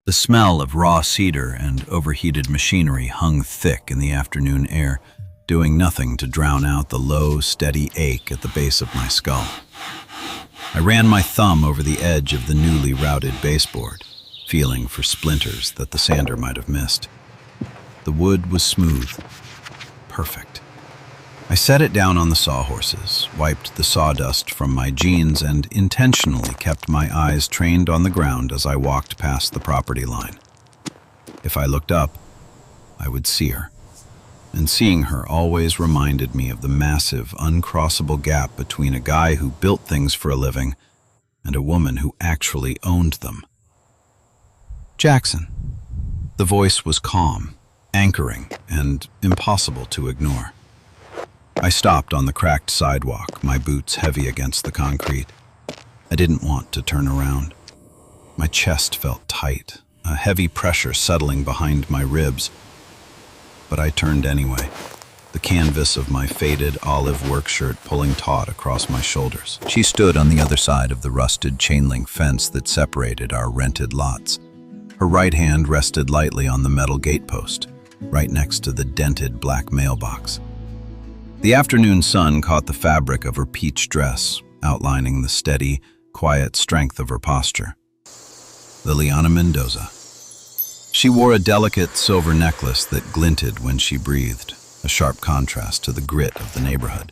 The smell of raw cedar and overheated machinery hung thick in the afternoon air, doing nothing to drown out the low, steady ache at the base of my skull. I ran my thumb over the edge of the newly routed baseboard, feeling for splinters that the sander might have missed. The wood was smooth. Perfect. I set it down on the sawhorses, wiped the sawdust from my jeans, and intentionally kept my eyes trained on the ground as I walked past the property line. If I looked up, I would see her. And seeing her always reminded me of the massive, uncrossable gap between a guy who built things for a living and a woman who actually owned them. Jackson. The voice was calm, anchoring, and impossible to ignore. I stopped on the cracked sidewalk, my boots heavy against the concrete. I didn't want to turn around. My chest felt tight, a heavy pressure settling behind my ribs. But I turned anyway, the canvas of my faded olive work shirt pulling taut across my shoulders. She stood on the other side of the rusted chain-link fence that separated our rented lots. Her right hand rested lightly on the metal gatepost, right next to the dented black mailbox. The afternoon sun caught the fabric of her peach dress, outlining the steady, quiet strength of her posture. Liliana Mendoza. She wore a delicate silver necklace that glinted when she breathed, a sharp contrast to the grit of the neighborhood.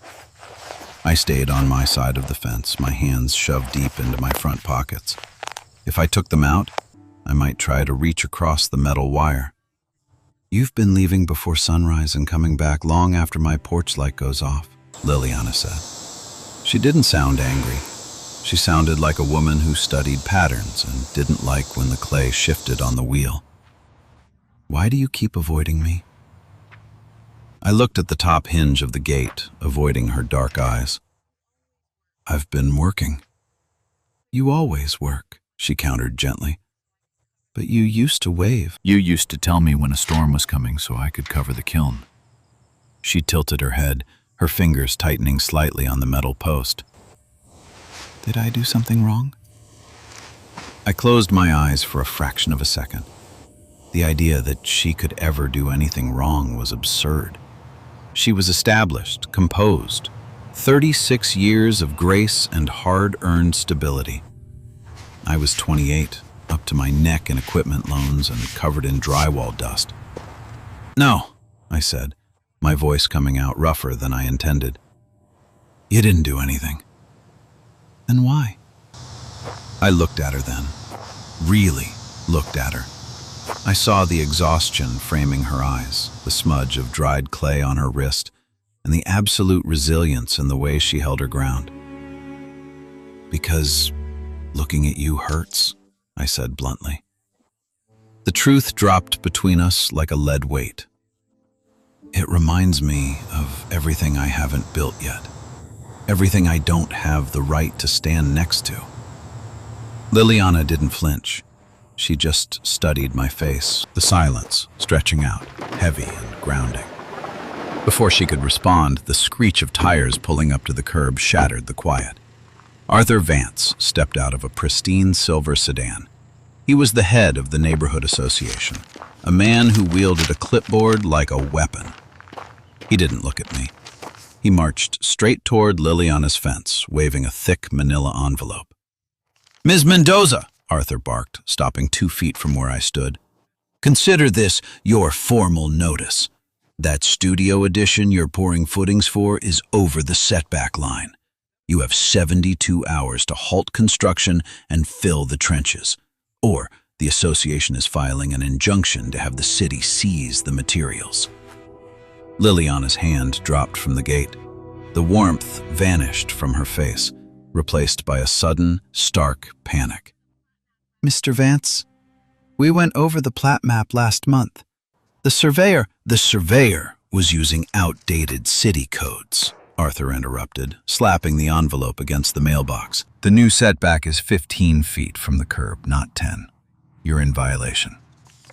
I stayed on my side of the fence, my hands shoved deep into my front pockets. If I took them out, I might try to reach across the metal wire. "You've been leaving before sunrise and coming back long after my porch light goes off," Liliana said. She didn't sound angry. She sounded like a woman who studied patterns and didn't like when the clay shifted on the wheel. "Why do you keep avoiding me?" I looked at the top hinge of the gate, avoiding her dark eyes. "I've been working." "You always work," she countered gently. "But you used to wave." "You used to tell me when a storm was coming so I could cover the kiln." She tilted her head, her fingers tightening slightly on the metal post. "Did I do something wrong?" I closed my eyes for a fraction of a second. The idea that she could ever do anything wrong was absurd. She was established, composed, 36 years of grace and hard-earned stability. I was 28. Up to my neck in equipment loans and covered in drywall dust. "No," I said, my voice coming out rougher than I intended. "You didn't do anything." "Then why?" I looked at her then, really looked at her. I saw the exhaustion framing her eyes, the smudge of dried clay on her wrist, and the absolute resilience in the way she held her ground. "Because looking at you hurts," I said bluntly. The truth dropped between us like a lead weight. "It reminds me of everything I haven't built yet, everything I don't have the right to stand next to." Liliana didn't flinch. She just studied my face, the silence stretching out, heavy and grounding. Before she could respond, the screech of tires pulling up to the curb shattered the quiet. Arthur Vance stepped out of a pristine silver sedan. He was the head of the neighborhood association, a man who wielded a clipboard like a weapon. He didn't look at me. He marched straight toward Liliana's fence, waving a thick manila envelope. "Ms. Mendoza," Arthur barked, stopping 2 feet from where I stood. "Consider this your formal notice. That studio addition you're pouring footings for is over the setback line. You have 72 hours to halt construction and fill the trenches, or the association is filing an injunction to have the city seize the materials." Liliana's hand dropped from the gate. The warmth vanished from her face, replaced by a sudden, stark panic. "Mr. Vance, we went over the plat map last month. The surveyor was using outdated city codes," Arthur interrupted, slapping the envelope against the mailbox. "The new setback is 15 feet from the curb, not 10. You're in violation."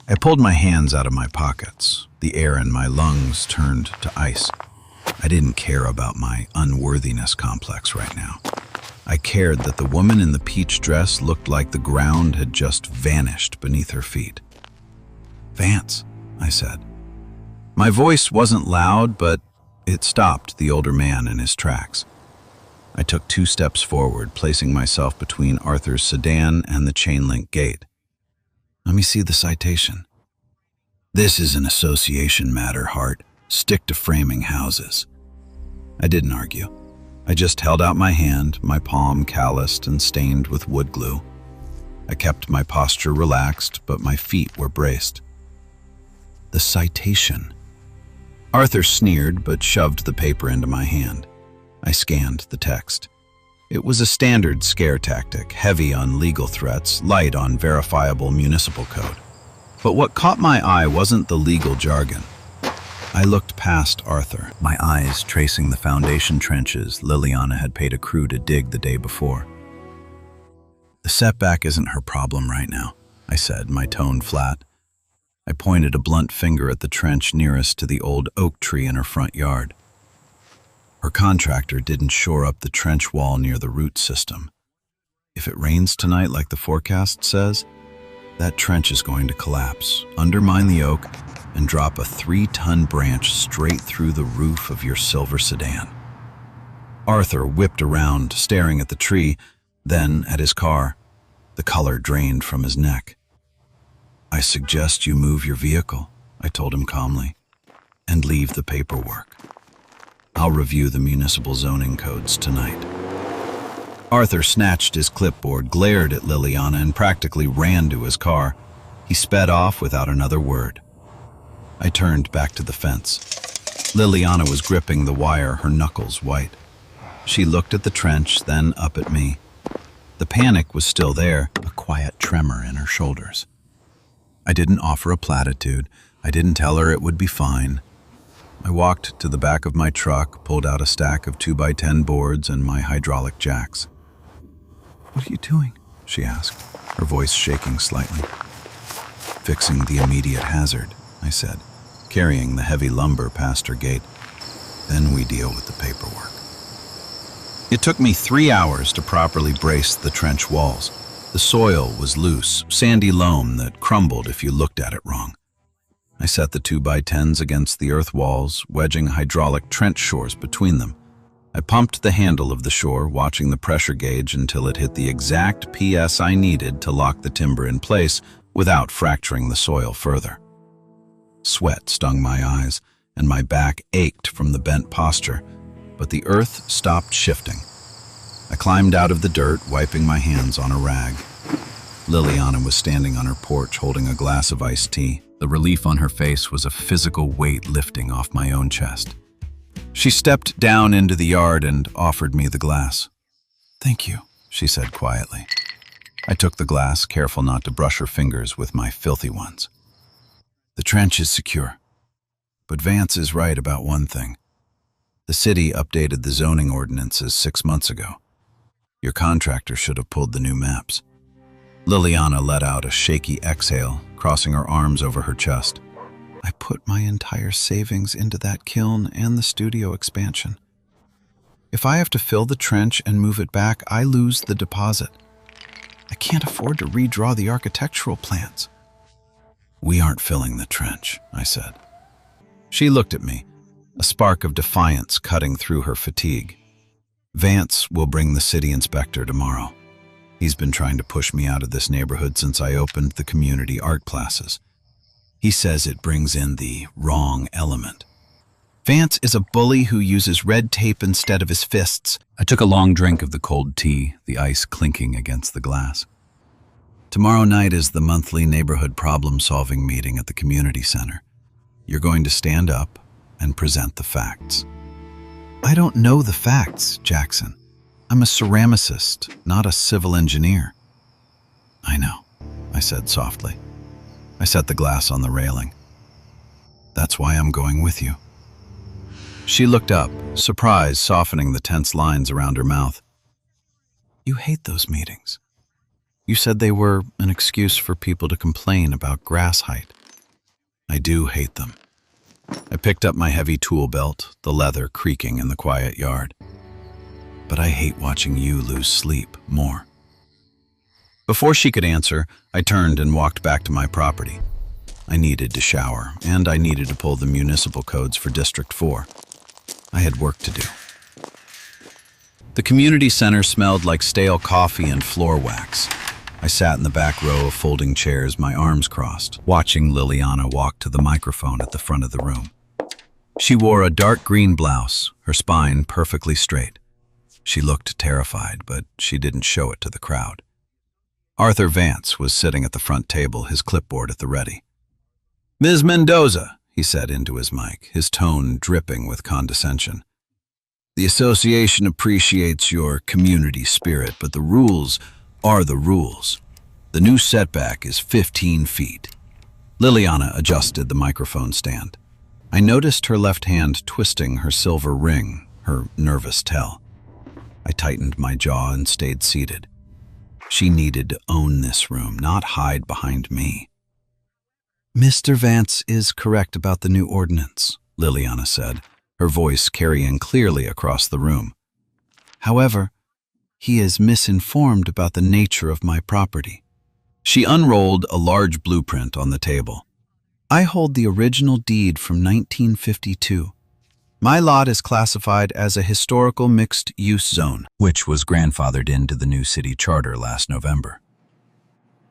I pulled my hands out of my pockets. The air in my lungs turned to ice. I didn't care about my unworthiness complex right now. I cared that the woman in the peach dress looked like the ground had just vanished beneath her feet. "Vance," I said. My voice wasn't loud, but it stopped the older man in his tracks. I took 2 steps forward, placing myself between Arthur's sedan and the chain-link gate. "Let me see the citation." "This is an association matter, Hart. Stick to framing houses." I didn't argue. I just held out my hand, my palm calloused and stained with wood glue. I kept my posture relaxed, but my feet were braced. "The citation." Arthur sneered, but shoved the paper into my hand. I scanned the text. It was a standard scare tactic, heavy on legal threats, light on verifiable municipal code. But what caught my eye wasn't the legal jargon. I looked past Arthur, my eyes tracing the foundation trenches Liliana had paid a crew to dig the day before. "The setback isn't her problem right now," I said, my tone flat. I pointed a blunt finger at the trench nearest to the old oak tree in her front yard. "Her contractor didn't shore up the trench wall near the root system. If it rains tonight like the forecast says, that trench is going to collapse, undermine the oak, and drop a 3-ton branch straight through the roof of your silver sedan." Arthur whipped around, staring at the tree, then at his car. The color drained from his neck. "I suggest you move your vehicle," I told him calmly, "and leave the paperwork. I'll review the municipal zoning codes tonight." Arthur snatched his clipboard, glared at Liliana, and practically ran to his car. He sped off without another word. I turned back to the fence. Liliana was gripping the wire, her knuckles white. She looked at the trench, then up at me. The panic was still there, a quiet tremor in her shoulders. I didn't offer a platitude. I didn't tell her it would be fine. I walked to the back of my truck, pulled out a stack of 2x10 boards and my hydraulic jacks. "What are you doing?" she asked, her voice shaking slightly. "Fixing the immediate hazard," I said, carrying the heavy lumber past her gate. "Then we deal with the paperwork." It took me 3 hours to properly brace the trench walls. The soil was loose, sandy loam that crumbled if you looked at it wrong. I set the 2x10s against the earth walls, wedging hydraulic trench shores between them. I pumped the handle of the shore, watching the pressure gauge until it hit the exact PS I needed to lock the timber in place without fracturing the soil further. Sweat stung my eyes, and my back ached from the bent posture, but the earth stopped shifting. I climbed out of the dirt, wiping my hands on a rag. Liliana was standing on her porch holding a glass of iced tea. The relief on her face was a physical weight lifting off my own chest. She stepped down into the yard and offered me the glass. "Thank you," she said quietly. I took the glass, careful not to brush her fingers with my filthy ones. "The trench is secure. But Vance is right about one thing. The city updated the zoning ordinances 6 months ago. Your contractor should have pulled the new maps." Liliana let out a shaky exhale, crossing her arms over her chest. "I put my entire savings into that kiln and the studio expansion. If I have to fill the trench and move it back, I lose the deposit. I can't afford to redraw the architectural plans." "We aren't filling the trench," I said. She looked at me, a spark of defiance cutting through her fatigue. "Vance will bring the city inspector tomorrow. He's been trying to push me out of this neighborhood since I opened the community art classes. He says it brings in the wrong element. Vance is a bully who uses red tape instead of his fists." I took a long drink of the cold tea, the ice clinking against the glass. "Tomorrow night is the monthly neighborhood problem-solving meeting at the community center. You're going to stand up and present the facts." "I don't know the facts, Jackson. I'm a ceramicist, not a civil engineer." "I know," I said softly. I set the glass on the railing. "That's why I'm going with you." She looked up, surprise softening the tense lines around her mouth. "You hate those meetings. You said they were an excuse for people to complain about grass height." "I do hate them." I picked up my heavy tool belt, the leather creaking in the quiet yard. but I hate watching you lose sleep more." Before she could answer, I turned and walked back to my property. I needed to shower, and I needed to pull the municipal codes for District 4. I had work to do. The community center smelled like stale coffee and floor wax. I sat in the back row of folding chairs, my arms crossed, watching Liliana walk to the microphone at the front of the room. She wore a dark green blouse, her spine perfectly straight. She looked terrified, but she didn't show it to the crowd. Arthur Vance was sitting at the front table, his clipboard at the ready. "Ms. Mendoza," he said into his mic, his tone dripping with condescension. "The association appreciates your community spirit, but the rules are the rules. The new setback is 15 feet. Liliana adjusted the microphone stand. I noticed her left hand twisting her silver ring, her nervous tell. I tightened my jaw and stayed seated. She needed to own this room, not hide behind me. "Mr. Vance is correct about the new ordinance," Liliana said, her voice carrying clearly across the room. "However, he is misinformed about the nature of my property." She unrolled a large blueprint on the table. "I hold the original deed from 1952. My lot is classified as a historical mixed-use zone, which was grandfathered into the new city charter last November."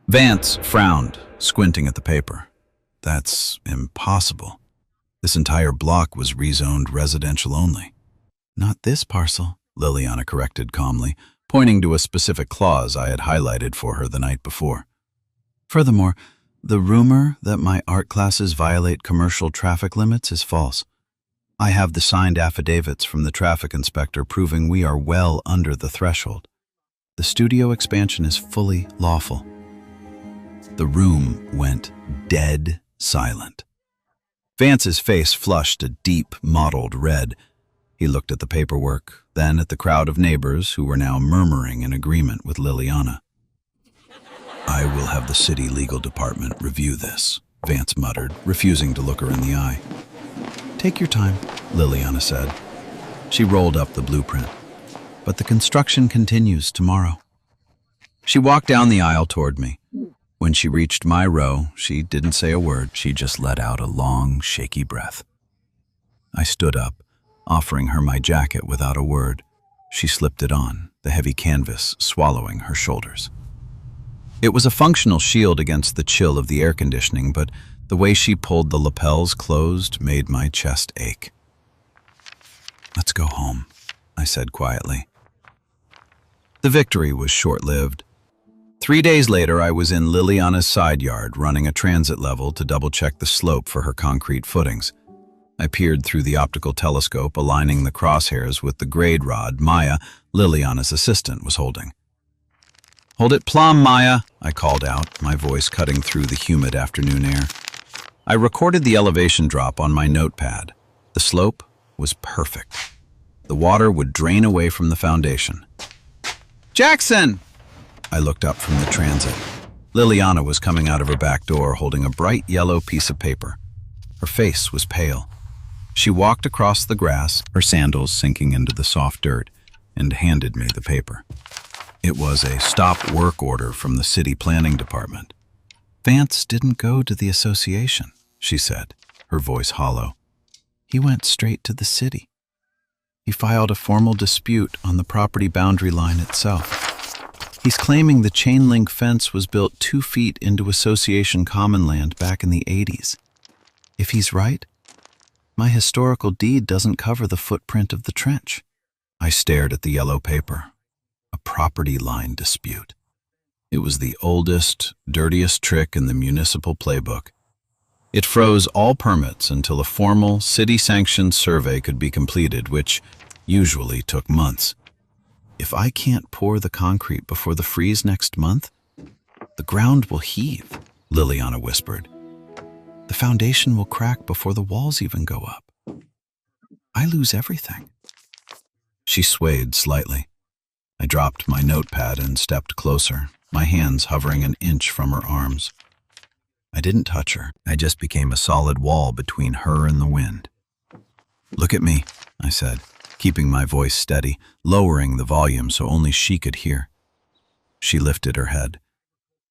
Vance frowned, squinting at the paper. "That's impossible. This entire block was rezoned residential only." "Not this parcel," Liliana corrected calmly, pointing to a specific clause I had highlighted for her the night before. "Furthermore, the rumor that my art classes violate commercial traffic limits is false. I have the signed affidavits from the traffic inspector proving we are well under the threshold. The studio expansion is fully lawful." The room went dead silent. Vance's face flushed a deep, mottled red. He looked at the paperwork, then at the crowd of neighbors who were now murmuring in agreement with Liliana. "I will have the city legal department review this," Vance muttered, refusing to look her in the eye. "Take your time," Liliana said. She rolled up the blueprint. "But the construction continues tomorrow." She walked down the aisle toward me. When she reached my row, she didn't say a word. She just let out a long, shaky breath. I stood up, offering her my jacket without a word. She slipped it on, the heavy canvas swallowing her shoulders. It was a functional shield against the chill of the air conditioning, but the way she pulled the lapels closed made my chest ache. "Let's go home," I said quietly. The victory was short-lived. 3 days later, I was in Liliana's side yard, running a transit level to double-check the slope for her concrete footings. I peered through the optical telescope, aligning the crosshairs with the grade rod Maya, Liliana's assistant, was holding. "Hold it plumb, Maya," I called out, my voice cutting through the humid afternoon air. I recorded the elevation drop on my notepad. The slope was perfect. The water would drain away from the foundation. "Jackson!" I looked up from the transit. Liliana was coming out of her back door holding a bright yellow piece of paper. Her face was pale. She walked across the grass, her sandals sinking into the soft dirt, and handed me the paper. It was a stop work order from the city planning department. "Vance didn't go to the association," she said, her voice hollow. "He went straight to the city. He filed a formal dispute on the property boundary line itself. He's claiming the chain link fence was built 2 feet into association common land back in the 80s. If he's right, my historical deed doesn't cover the footprint of the trench." I stared at the yellow paper. A property line dispute. It was the oldest, dirtiest trick in the municipal playbook. It froze all permits until a formal, city-sanctioned survey could be completed, which usually took months. If I can't pour the concrete before the freeze next month, the ground will heave, Liliana whispered. The foundation will crack before the walls even go up. I lose everything. She swayed slightly. I dropped my notepad and stepped closer, my hands hovering an inch from her arms. I didn't touch her. I just became a solid wall between her and the wind. "Look at me," I said. keeping my voice steady, lowering the volume so only she could hear. She lifted her head.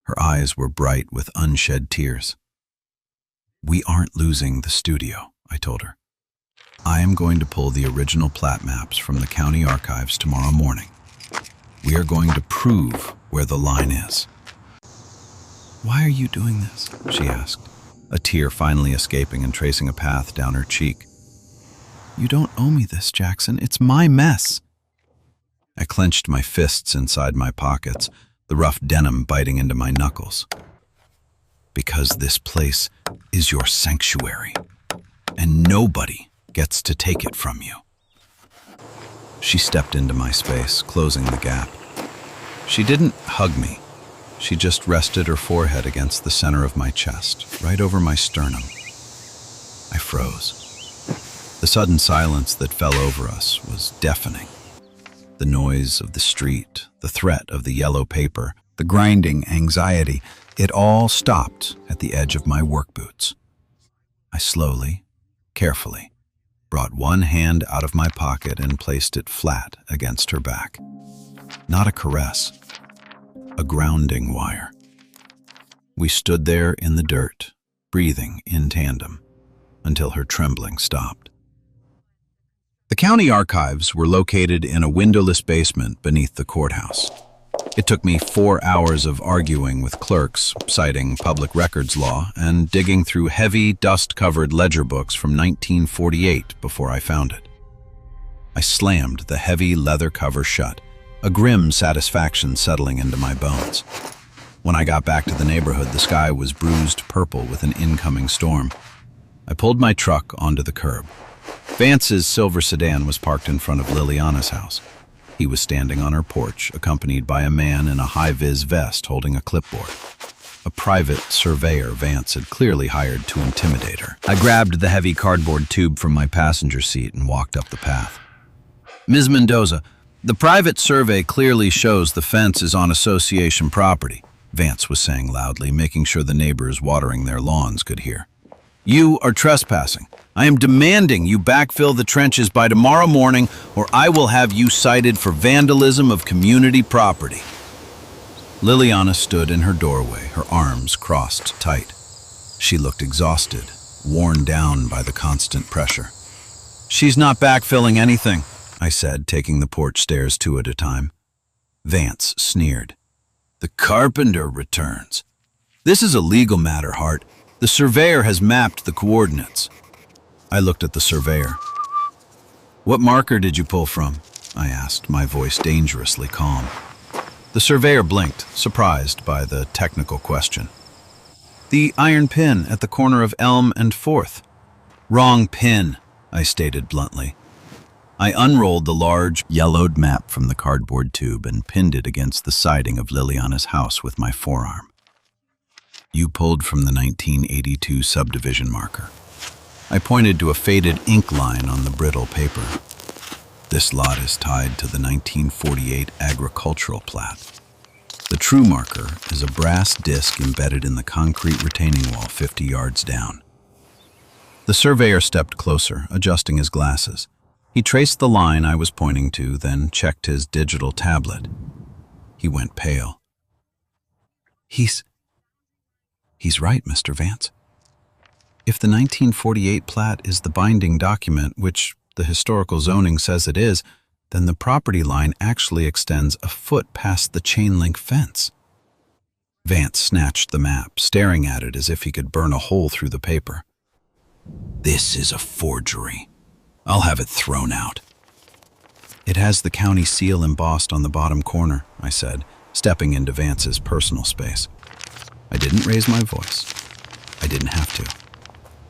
Her eyes were bright with unshed tears. "We aren't losing the studio," I told her. "I am going to pull the original plat maps from the county archives tomorrow morning. We are going to prove where the line is." "Why are you doing this?" she asked, a tear finally escaping and tracing a path down her cheek. "You don't owe me this, Jackson. It's my mess." I clenched my fists inside my pockets, the rough denim biting into my knuckles. "Because this place is your sanctuary, and nobody gets to take it from you." She stepped into my space, closing the gap. She didn't hug me. She just rested her forehead against the center of my chest, right over my sternum. I froze. The sudden silence that fell over us was deafening. The noise of the street, the threat of the yellow paper, the grinding anxiety, it all stopped at the edge of my work boots. I slowly, carefully, brought one hand out of my pocket and placed it flat against her back. Not a caress, a grounding wire. We stood there in the dirt, breathing in tandem, until her trembling stopped. The county archives were located in a windowless basement beneath the courthouse. It took me 4 hours of arguing with clerks, citing public records law, and digging through heavy, dust-covered ledger books from 1948 before I found it. I slammed the heavy leather cover shut, a grim satisfaction settling into my bones. When I got back to the neighborhood, the sky was bruised purple with an incoming storm. I pulled my truck onto the curb. Vance's silver sedan was parked in front of Liliana's house. He was standing on her porch, accompanied by a man in a high-vis vest holding a clipboard. A private surveyor Vance had clearly hired to intimidate her. I grabbed the heavy cardboard tube from my passenger seat and walked up the path. "Ms. Mendoza, the private survey clearly shows the fence is on association property," Vance was saying loudly, making sure the neighbors watering their lawns could hear. "You are trespassing. I am demanding you backfill the trenches by tomorrow morning, or I will have you cited for vandalism of community property." Liliana stood in her doorway, her arms crossed tight. She looked exhausted, worn down by the constant pressure. "She's not backfilling anything," I said, taking the porch stairs 2 at a time. Vance sneered. "The carpenter returns. This is a legal matter, Hart. The surveyor has mapped the coordinates." I looked at the surveyor. "What marker did you pull from?" I asked, my voice dangerously calm. The surveyor blinked, surprised by the technical question. "The iron pin at the corner of Elm and 4th. "Wrong pin," I stated bluntly. I unrolled the large, yellowed map from the cardboard tube and pinned it against the siding of Liliana's house with my forearm. "You pulled from the 1982 subdivision marker." I pointed to a faded ink line on the brittle paper. "This lot is tied to the 1948 agricultural plat. The true marker is a brass disc embedded in the concrete retaining wall 50 yards down." The surveyor stepped closer, adjusting his glasses. He traced the line I was pointing to, then checked his digital tablet. He went pale. He's right, Mr. Vance. If the 1948 plat is the binding document, which the historical zoning says it is, then the property line actually extends a foot past the chain-link fence. Vance snatched the map, staring at it as if he could burn a hole through the paper. "This is a forgery. I'll have it thrown out." "It has the county seal embossed on the bottom corner," I said, stepping into Vance's personal space. I didn't raise my voice. I didn't have to.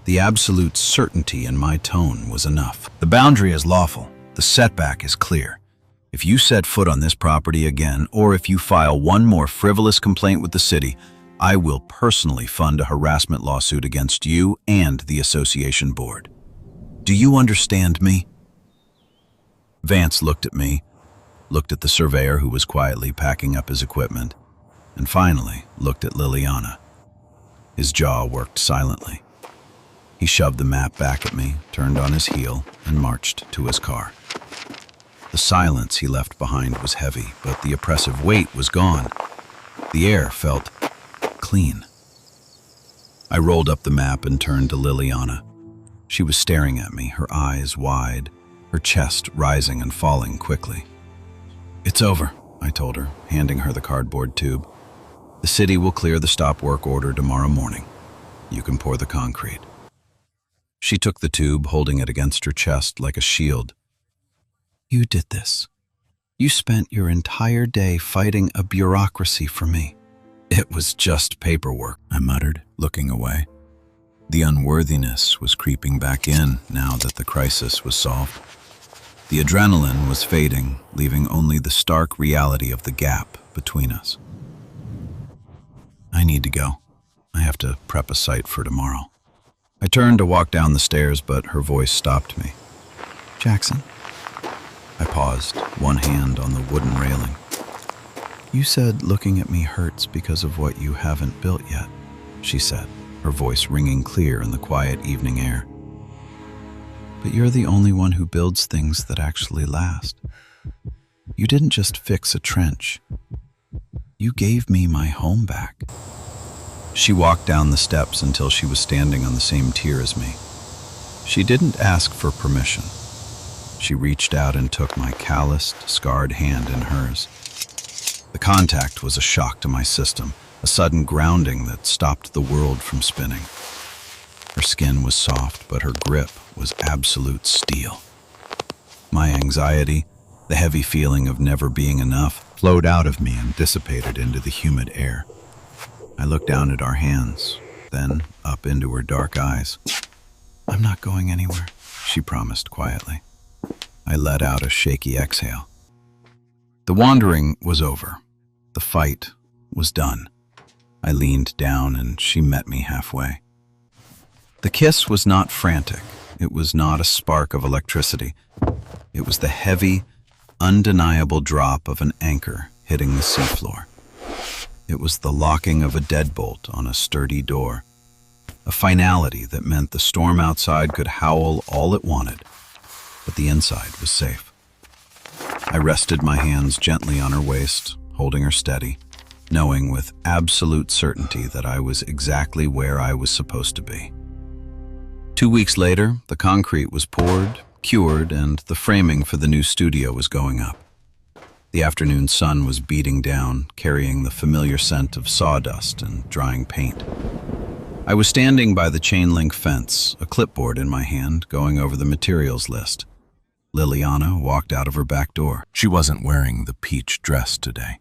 The absolute certainty in my tone was enough. "The boundary is lawful. The setback is clear. If you set foot on this property again, or if you file one more frivolous complaint with the city, I will personally fund a harassment lawsuit against you and the association board. Do you understand me?" Vance looked at me, looked at the surveyor who was quietly packing up his equipment, and finally looked at Liliana. His jaw worked silently. He shoved the map back at me, turned on his heel, and marched to his car. The silence he left behind was heavy, but the oppressive weight was gone. The air felt clean. I rolled up the map and turned to Liliana. She was staring at me, her eyes wide, her chest rising and falling quickly. "It's over," I told her, handing her the cardboard tube. "The city will clear the stop work order tomorrow morning. You can pour the concrete." She took the tube, holding it against her chest like a shield. "You did this. You spent your entire day fighting a bureaucracy for me." "It was just paperwork," I muttered, looking away. The unworthiness was creeping back in now that the crisis was solved. The adrenaline was fading, leaving only the stark reality of the gap between us. "I need to go. I have to prep a site for tomorrow." I turned to walk down the stairs, but her voice stopped me. "Jackson?" I paused, one hand on the wooden railing. "You said looking at me hurts because of what you haven't built yet," she said, her voice ringing clear in the quiet evening air. "But you're the only one who builds things that actually last. You didn't just fix a trench. You gave me my home back." She walked down the steps until she was standing on the same tier as me. She didn't ask for permission. She reached out and took my calloused, scarred hand in hers. The contact was a shock to my system, a sudden grounding that stopped the world from spinning. Her skin was soft, but her grip was absolute steel. My anxiety, the heavy feeling of never being enough, flowed out of me and dissipated into the humid air. I looked down at our hands, then up into her dark eyes. "I'm not going anywhere," she promised quietly. I let out a shaky exhale. The wandering was over. The fight was done. I leaned down and she met me halfway. The kiss was not frantic. It was not a spark of electricity. It was the heavy, undeniable drop of an anchor hitting the seafloor. It was the locking of a deadbolt on a sturdy door. A finality that meant the storm outside could howl all it wanted, but the inside was safe. I rested my hands gently on her waist, holding her steady, knowing with absolute certainty that I was exactly where I was supposed to be. 2 weeks later, the concrete was poured, cured, and the framing for the new studio was going up. The afternoon sun was beating down, carrying the familiar scent of sawdust and drying paint. I was standing by the chain-link fence, a clipboard in my hand, going over the materials list. Liliana walked out of her back door. She wasn't wearing the peach dress today.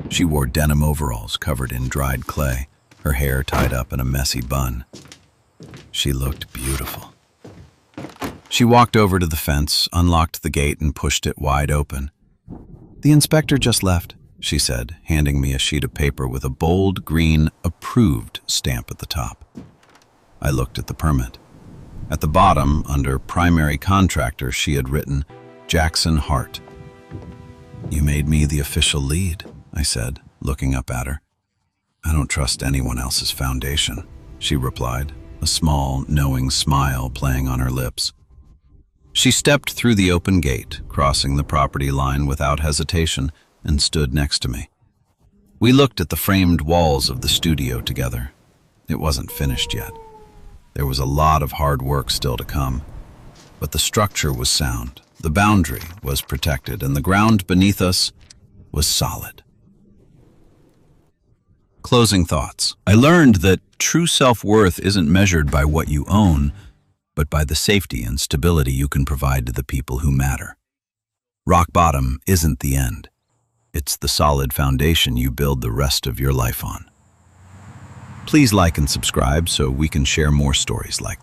She wore denim overalls covered in dried clay, her hair tied up in a messy bun. She looked beautiful. She walked over to the fence, unlocked the gate, and pushed it wide open. "The inspector just left," she said, handing me a sheet of paper with a bold green "approved" stamp at the top. I looked at the permit. At the bottom, under primary contractor, she had written, "Jackson Hart." "You made me the official lead," I said, looking up at her. "I don't trust anyone else's foundation," she replied, a small, knowing smile playing on her lips. She stepped through the open gate, crossing the property line without hesitation, and stood next to me. We looked at the framed walls of the studio together. It wasn't finished yet. There was a lot of hard work still to come, but the structure was sound, the boundary was protected, and the ground beneath us was solid. Closing thoughts. I learned that true self-worth isn't measured by what you own, but by the safety and stability you can provide to the people who matter. Rock bottom isn't the end. It's the solid foundation you build the rest of your life on. Please like and subscribe so we can share more stories like